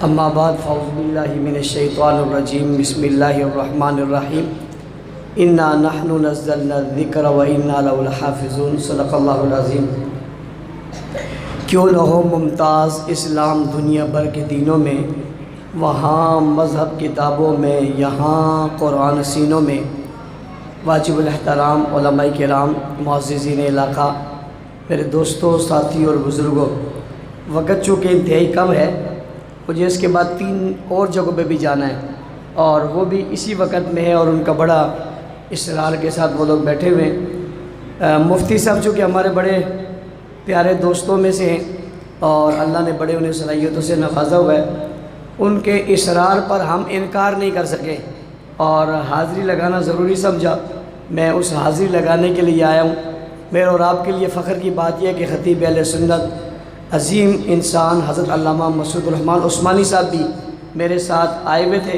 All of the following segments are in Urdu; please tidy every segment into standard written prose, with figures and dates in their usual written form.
اما بعد فاعوذ باللہ من الشیطان الرجیم بسم اللہ الرحمن الرحیم انا نحن نزلنا الذکر وانا له لحافظون صدق اللہ العظیم۔ کیوں نہ ہو ممتاز اسلام دنیا بھر کے دینوں میں، وہاں مذہب کتابوں میں، یہاں قرآن سینوں میں۔ واجب الاحترام علماء کرام، معززین علاقہ، میرے دوستوں، ساتھی اور بزرگوں، وقت چونکہ انتہائی کم ہے، مجھے اس کے بعد 3 اور جگہوں پہ بھی جانا ہے، اور وہ بھی اسی وقت میں ہے، اور ان کا بڑا اصرار کے ساتھ وہ لوگ بیٹھے ہوئے ہیں۔ مفتی صاحب چونکہ ہمارے بڑے پیارے دوستوں میں سے ہیں اور اللہ نے بڑے انہیں صلاحیتوں سے نوازا ہوا ہے، ان کے اصرار پر ہم انکار نہیں کر سکے اور حاضری لگانا ضروری سمجھا۔ میں اس حاضری لگانے کے لیے آیا ہوں۔ میرے اور آپ کے لیے فخر کی بات یہ ہے کہ خطیب اہل سنت، عظیم انسان حضرت علامہ مسعود الرحمن عثمانی صاحب بھی میرے ساتھ آئے ہوئے تھے،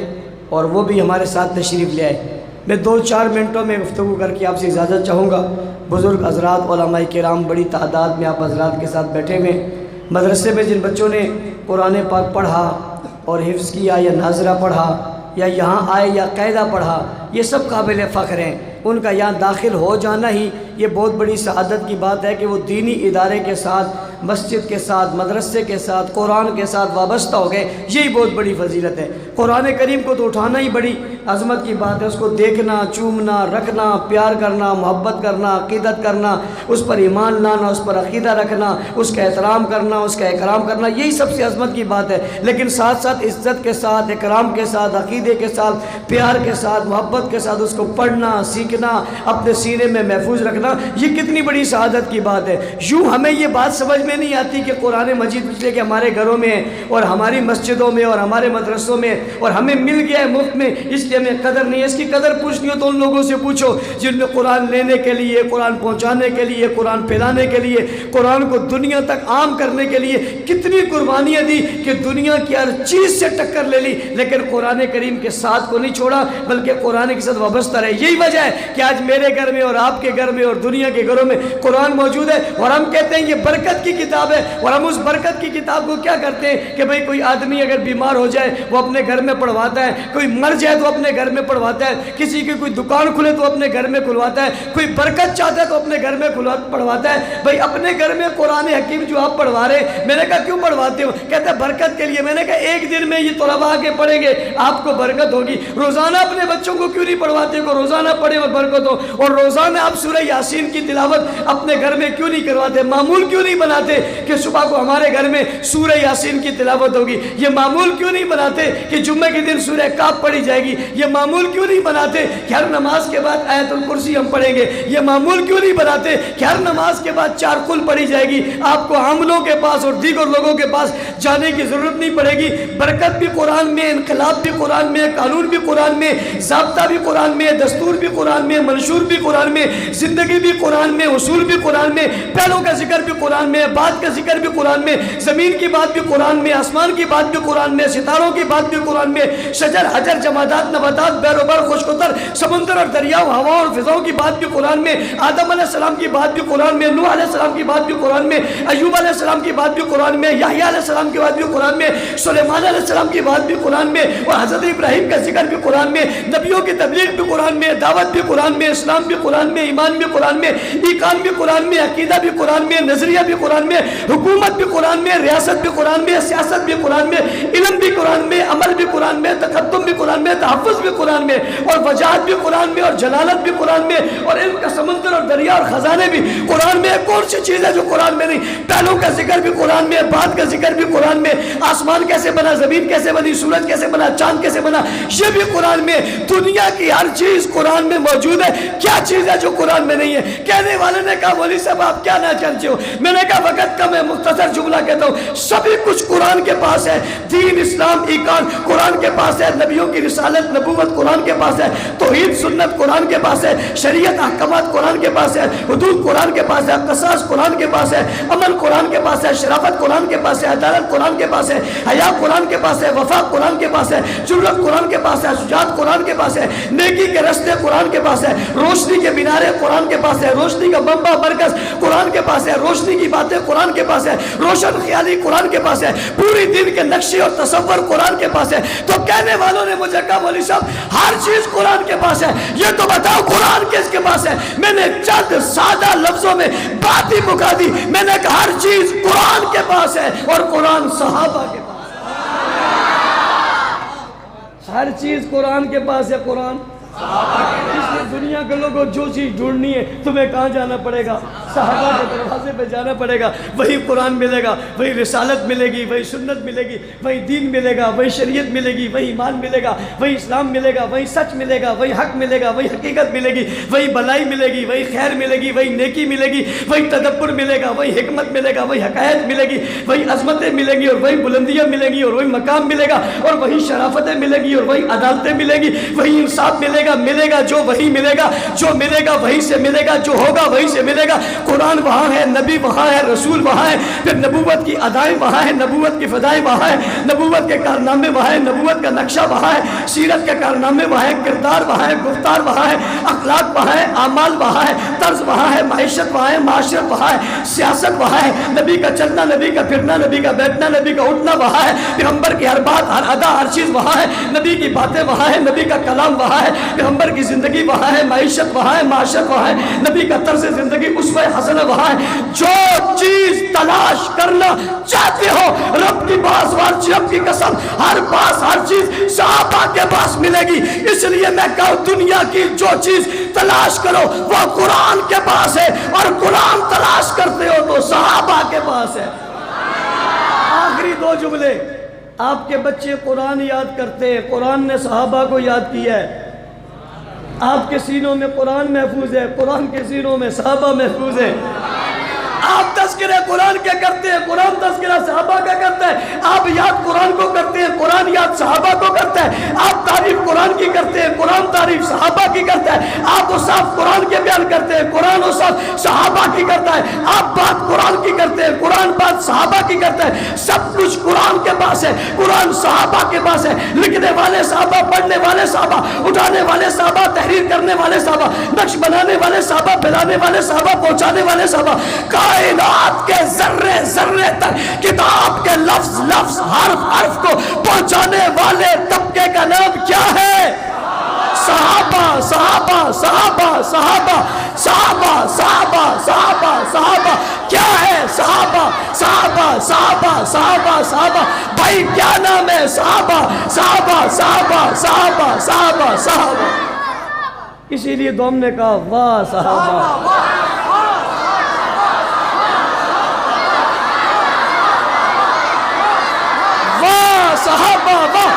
اور وہ بھی ہمارے ساتھ تشریف لے آئے۔ میں 2-4 منٹوں میں گفتگو کر کے آپ سے اجازت چاہوں گا۔ بزرگ حضرات، علماء کرام بڑی تعداد میں آپ حضرات کے ساتھ بیٹھے ہوئے ہیں۔ مدرسے میں جن بچوں نے قرآن پاک پڑھا اور حفظ کیا، یا ناظرہ پڑھا، یا یہاں آئے یا قاعدہ پڑھا، یہ سب قابل فخر ہیں۔ ان کا یہاں داخل ہو جانا ہی یہ بہت بڑی سعادت کی بات ہے کہ وہ دینی ادارے کے ساتھ، مسجد کے ساتھ، مدرسے کے ساتھ، قرآن کے ساتھ وابستہ ہو گئے۔ یہی بہت بڑی فضیلت ہے۔ قرآن کریم کو تو اٹھانا ہی بڑی عظمت کی بات ہے۔ اس کو دیکھنا، چومنا، رکھنا، پیار کرنا، محبت کرنا، عقیدت کرنا، اس پر ایمان لانا، اس پر عقیدہ رکھنا، اس کا احترام کرنا، اس کا اکرام کرنا، یہی سب سے عظمت کی بات ہے۔ لیکن ساتھ ساتھ عزت کے ساتھ، اکرام کے ساتھ، عقیدے کے ساتھ، پیار کے ساتھ، محبت کے ساتھ اس کو پڑھنا، سیکھنا، اپنے سینے میں محفوظ رکھنا، یہ کتنی بڑی سعادت کی بات ہے۔ یوں ہمیں یہ بات سمجھ میں نہیں آتی کہ قرآن مجید اس لیے کہ ہمارے گھروں میں اور ہماری مسجدوں میں اور ہمارے مدرسوں میں اور ہمیں مل گیا ہے مفت میں، اس لیے ہمیں قدر نہیں ہے۔ اس کی قدر پوچھنی ہو تو ان لوگوں سے پوچھو جن نے قرآن لینے کے لیے، قرآن پہنچانے کے لیے، قرآن پھیلانے کے لیے، قرآن کو دنیا تک عام کرنے کے لیے کتنی قربانیاں دی کہ دنیا کی ہر چیز سے ٹکر لے لی، لیکن قرآن کریم کے ساتھ کو نہیں چھوڑا بلکہ قرآن کے ساتھ وابستہ رہے۔ یہی وجہ ہے کہ آج میرے گھر میں اور آپ کے گھر میں اور دنیا کے گھروں میں قرآن موجود ہے، اور ہم کہتے ہیں یہ برکت کی کتاب ہے۔ اور ہم اس برکت کی کتاب کو کیا کرتے ہیں کہ بھئی کوئی آدمی اگر بیمار ہو جائے وہ اپنے گھر میں پڑھواتا ہے، کوئی مر جائے تو اپنے گھر میں پڑھواتا ہے، کسی کی کوئی دکان کھلے تو اپنے گھر میں کھلواتا ہے، کوئی برکت چاہتا ہے تو اپنے گھر میں پڑھواتا ہے۔ بھئی اپنے گھر میں قرآن حکیم جو آپ پڑھوا رہے ہیں، میں نے کہا کیوں پڑھواتے ہو؟ کہتا ہے برکت کے لیے۔ میں نے کہا ایک دن میں یہ طلباء کے پڑھیں گے آپ کو برکت ہوگی، روزانہ اپنے بچوں کو کیوں نہیں پڑھواتے کہ روزانہ پڑھیں اور برکت ہو؟ اور روزانہ آپ سورہ یاسین کی تلاوت اپنے گھر میں کیوں نہیں کرواتے؟ معمول کیوں نہیں بناتے کہ صبح کو ہمارے گھر میں سورہ یاسین کی تلاوت ہوگی؟ یہ معمول کیوں نہیں بناتے کہ جمعہ کے دن سورہ کاف پڑھی جائے گی؟ یہ معمول کیوں نہیں بناتے کہ ہر نماز کے بعد آیت الکرسی ہم پڑھیں گے؟ یہ معمول کیوں نہیں بناتے کہ ہر نماز کے بعد 4 قل پڑھی جائے گی؟ آپ کو عاملوں کے پاس اور دیگر لوگوں کے پاس جانے کی ضرورت نہیں پڑے گی۔ برکت بھی قرآن میں، انقلاب بھی قرآن میں، قانون بھی قرآن میں، ضابطہ بھی قرآن میں، دستور بھی قرآن میں، منشور بھی قرآن میں، زندگی بھی قرآن میں، اصول بھی قرآن میں، پہلوں کا ذکر بھی قرآن میں، بعد کا ذکر بھی قرآن میں، زمین کی بات بھی قرآن میں، آسمان کی بات بھی قرآن میں، ستاروں کی بات بھی قرآن میں، شجر حجر جمادات نباتات بحر و بر خشک و تر سمندر اور دریا و ہوا اور فضاؤں کی بات بھی قرآن میں، آدم علیہ السلام کی بات بھی قرآن میں، نوح علیہ السلام کی بات بھی قرآن میں، ایوب علیہ السلام کی بات بھی قرآن میں، یحییٰ علیہ السلام کی بات بھی قرآن میں، سلیمان علیہ السلام کی بات بھی قرآن میں، اور حضرت ابراہیم کا ذکر بھی قرآن میں، نبیوں کی تبلیغ بھی قرآن میں، دعوت بھی قرآن میں، اسلام بھی قرآن میں، ایمان بھی قرآن میں، ایقان بھی قرآن میں، عقیدہ بھی قرآن میں، نظریہ بھی قرآن میں، حکومت بھی قرآن میں، ریاست بھی قرآن میں، سیاست بھی قرآن میں، علم بھی قرآن میں، عمل بھی قرآن میں، تقدم بھی قرآن میں، تحفظ بھی قرآن میں، اور وجاہت بھی قرآن میں، اور جلالت بھی قرآن میں، اور علم کا سمندر اور دریا اور خزانے بھی قرآن میں۔ کون سی چیز ہے جو قرآن میں نہیں؟ پہلوں کا ذکر بھی قرآن میں، بعد کا ذکر بھی قرآن میں، آسمان کیسے بنا، زمین کیسے بنی، سورج کیسے بنا، چاند کیسے بنا، یہ بھی قرآن میں۔ دنیا کی ہر چیز قرآن میں موجود ہے۔ کیا چیز ہے جو قرآن میں نہیں ہے؟ کہنے والے نے کہا مولوی صاحب آپ کیا نہ چرچے ہو؟ میں نے کہا وقت کم ہے، مختصر جملہ کہتا ہوں، سبھی کچھ قرآن کے پاس ہے۔ دین، اسلام، ایقان قرآن کے پاس ہے، نبیوں کی رسالت، نبوت قرآن کے پاس ہے، توحید، سنت قرآن کے پاس ہے، شریعت، احکامات قرآن کے پاس ہے، حدود قرآن کے پاس ہے، قصاص قرآن کے پاس ہے، عمل قرآن کے پاس ہے، شرافت قرآن کے پاس ہے، عدالت قرآن کے پاس پاس ہے، حیا قرآن کے پاس ہے، وفا قرآن کے پاس ہے، جرأت قرآن کے پاس ہے، شجاعت قرآن کے پاس ہے، نیکی کے راستے قرآن کے پاس ہے، روشنی کے مینارے قرآن کے پاس ہے، روشنی کا بمبا مرکز قرآن کے پاس ہے، روشنی کی باتیں قرآن کے پاس ہے، روشن خیالی قرآن کے پاس ہے، پوری دن کے نقشے اور تصور قرآن کے پاس ہے۔ تو کہنے والوں نے مجھے کہا مولوی صاحب ہر چیز قرآن کے پاس ہے، یہ تو بتاؤ قرآن کس کے پاس ہے؟ میں نے چند سادہ لفظوں میں بات ہی مکا دی، میں نے کہا ہر چیز قرآن کے پاس ہے اور قرآن صحابہ کے پاس ہے۔ ہر چیز قرآن کے پاس ہے، قرآن اس لیے دنیا کے لوگوں جو چیز ڈھونڈنی ہے تمہیں کہاں جانا پڑے گا؟ صحابہ کے دروازے پہ جانا پڑے گا، وہی قرآن ملے گا، وہی رسالت ملے گی، وہی سنت ملے گی، وہی دین ملے گا، وہی شریعت ملے گی، وہی ایمان ملے گا، وہی اسلام ملے گا، وہی سچ ملے گا، وہی حق ملے گا، وہی حقیقت ملے گی، وہی بلائی ملے گی، وہی خیر ملے گی، وہی نیکی ملے گی، وہی تدبر ملے گا، وہی حکمت ملے گا، وہی حقائق ملے گی، وہی عظمتیں ملیں گی اور وہی بلندیاں ملیں گی اور وہی مقام ملے گا اور وہی شرافتیں ملے گی اور وہی عدالتیں ملے گی، وہی انصاف ملے گا جو وہی ملے گا، جو ملے گا وہی سے ملے گا، جو ہوگا وہی سے ملے گا۔ قرآن وہاں ہے، نبی وہاں ہے، رسول وہاں ہے، پھر نبوت کی ادائیں وہاں ہے، نبوت کی فضائیں وہاں ہے، نبوت کے کارنامے وہاں ہے، نبوت کا نقشہ وہاں ہے، سیرت کے کارنامے وہاں ہے، کردار وہاں ہے، گفتار وہاں ہے، اخلاق وہاں ہے، اعمال وہاں ہے، طرز وہاں ہے، معیشت وہاں ہے، معاشرت وہاں ہے، سیاست وہاں ہے، نبی کا چلنا، نبی کا پھرنا، نبی کا بیٹھنا، نبی کا اٹھنا وہاں ہے، پیغمبر کی ہر بات، ہر ادا، ہر چیز وہاں ہے، نبی کی باتیں وہاں ہے، نبی کا کلام وہاں ہے، پیغمبر کی زندگی وہاں ہے، معیشت وہاں ہے، معاشرت وہاں ہے، نبی کا طرز زندگی اسوہ حسنہ وہاں ہے۔ جو چیز تلاش کرنا چاہتے ہو رب کی باس وارچ رب کی قسم ہر باس ہر چیز صحابہ کے پاس ملے گی۔ اس لیے میں کہوں دنیا کی جو چیز تلاش کرو وہ قرآن کے پاس ہے اور قرآن تلاش کرتے ہو تو صحابہ کے پاس ہے۔ آخری دو جملے، آپ کے بچے قرآن یاد کرتے ہیں، قرآن نے صحابہ کو یاد کیا ہے، آپ کے سینوں میں قرآن محفوظ ہے، قرآن کے سینوں میں صحابہ محفوظ ہے۔ آپ تذکرہ قرآن کیا کرتے ہیں، قرآن تذکرہ صحابہ کا کرتا ہے۔ آپ یاد قرآن کو کرتے ہیں، قرآن یاد صحابہ کو کرتا ہے۔ آپ تعریف قرآن کی کرتے ہیں، قرآن تعریف صحابہ کی کرتا ہے۔ آپ اوصاف قرآن کے بیان کرتے ہیں، قرآن اوصاف صحابہ کی کرتا ہے۔ آپ بات قرآن کی کرتے ہیں، قرآن بات صحابہ کی کرتا ہے۔ سب کچھ قرآن کے پاس ہے، قرآن صحابہ کے پاس ہے۔ لکھنے والے صحابہ، پڑھنے والے صحابہ، اٹھانے والے صحابہ، تحریر کرنے والے صحابہ، نقش بنانے والے صحابہ، پھیلانے والے صحابہ، پہنچانے والے صحابہ، کائنات کے ذرے ذرے تک کتاب کے لفظ لفظ حرف حرف کو پہنچانے والے طبقے کا نام کیا ہے؟ صحابہ صحابہ صحابہ صحابہ صحابہ صحابہ صحابہ صحابہ کیا ہے؟ صحابہ صحابہ صحابہ صحابہ صحابہ بھائی کیا نام ہے؟ صحابہ صحابہ صحابہ صحابہ صحابہ صحابہ۔ اسی لیے تو ہم نے کہا واہ صحابہ، صحابہ واہ۔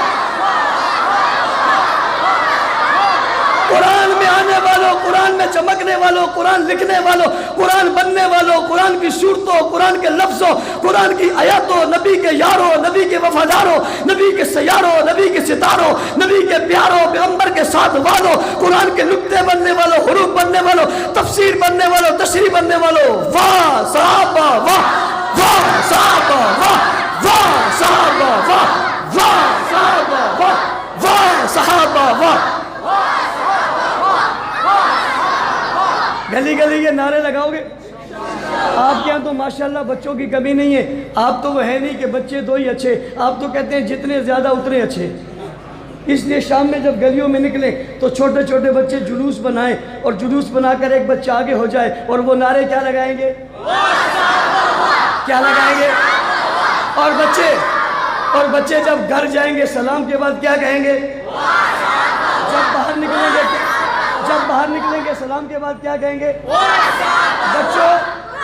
قرآن میں آنے والوں، قرآن میں چمکنے والوں، قرآن لکھنے والوں، قرآن بننے والوں، قرآن کی صورتوں، قرآن کے لفظوں، قرآن کی آیاتوں، نبی کے یاروں، نبی کے وفاداروں، نبی کے سیاروں، نبی کے ستاروں، نبی کے پیاروں، پیغمبر کے ساتھ والوں، قرآن کے نقطے بننے والوں، حروف بننے والوں، تفسیر بننے والوں، تشریح بننے والوں، واہ صحابہ واہ، واہ صحابہ واہ، واہ صحابہ واہ، واہ صحابہ واہ، واہ صحابہ واہ۔ گلی گلی یہ نعرے لگاؤ گے؟ آپ کے ہاں تو ماشاءاللہ بچوں کی کمی نہیں ہے، آپ تو وہ ہے نہیں کہ بچے دو ہی اچھے، آپ تو کہتے ہیں جتنے زیادہ اتنے اچھے۔ اس لیے شام میں جب گلیوں میں نکلیں تو چھوٹے چھوٹے بچے جلوس بنائیں اور جلوس بنا کر ایک بچہ آگے ہو جائے اور وہ نعرے کیا لگائیں گے؟ کیا لگائیں گے؟ اور بچے جب گھر جائیں گے سلام کے بعد کیا کہیں گے؟ جب باہر نکلیں گے سلام کے بعد کیا کہیں گے؟ بچوں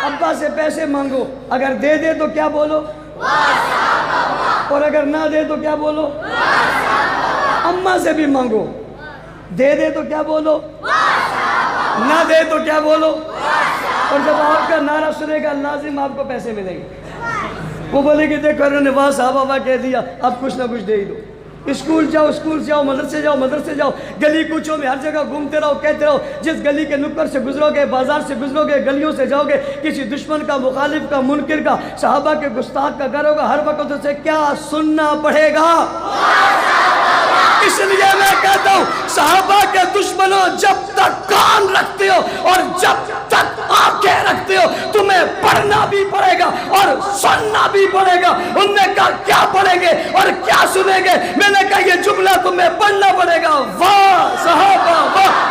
ابا سے پیسے مانگو، اگر دے دے تو کیا بولو؟ اور اگر نہ دے تو کیا بولو؟ اماں سے بھی مانگو، دے دے تو کیا بولو؟ نہ دے تو کیا بولو؟ اور جب آپ کا نعرہ سنے گا لازم آپ کو پیسے ملیں گے۔ وہ بولے کہ دیکھو انہوں نے واہ صحابہ واہ کہہ دیا، اب کچھ نہ کچھ دے ہی دو۔ اسکول جاؤ، اسکول سے آؤ، مدرسے جاؤ، مدرسے جاؤ، گلی کوچوں میں ہر جگہ گھومتے رہو، کہتے رہو، جس گلی کے نکڑ سے گزرو گے، بازار سے گزرو گے، گلیوں سے جاؤ گے، کسی دشمن کا، مخالف کا، منکر کا، صحابہ کے گستاخ کا گھر ہوگا، ہر وقت اسے کیا سننا پڑے گا؟ اس لیے میں کہتا ہوں صحابہ کے دشمنوں، جب تک کان رکھتے ہو اور جب تک آنکھیں رکھتے ہو تمہیں پڑھنا بھی پڑے گا اور سننا بھی پڑے گا۔ ان نے کہا کیا پڑھیں گے اور کیا سنیں گے؟ میں نے کہا یہ جملہ تمہیں پڑھنا پڑے گا۔ واہ صحابہ واہ!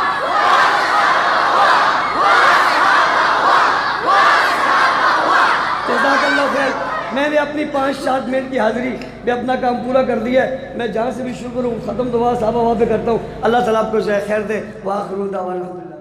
جزاک اللہ خیر۔ میں نے اپنی 5-7 منٹ کی حاضری میں اپنا کام پورا کر دیا ہے۔ میں جہاں سے بھی شروع کروں ختم دعا صحابہ وہاں پہ کرتا ہوں۔ اللہ تعالیٰ آپ کو خیر دے۔ وآخر دعوانا الحمدللہ۔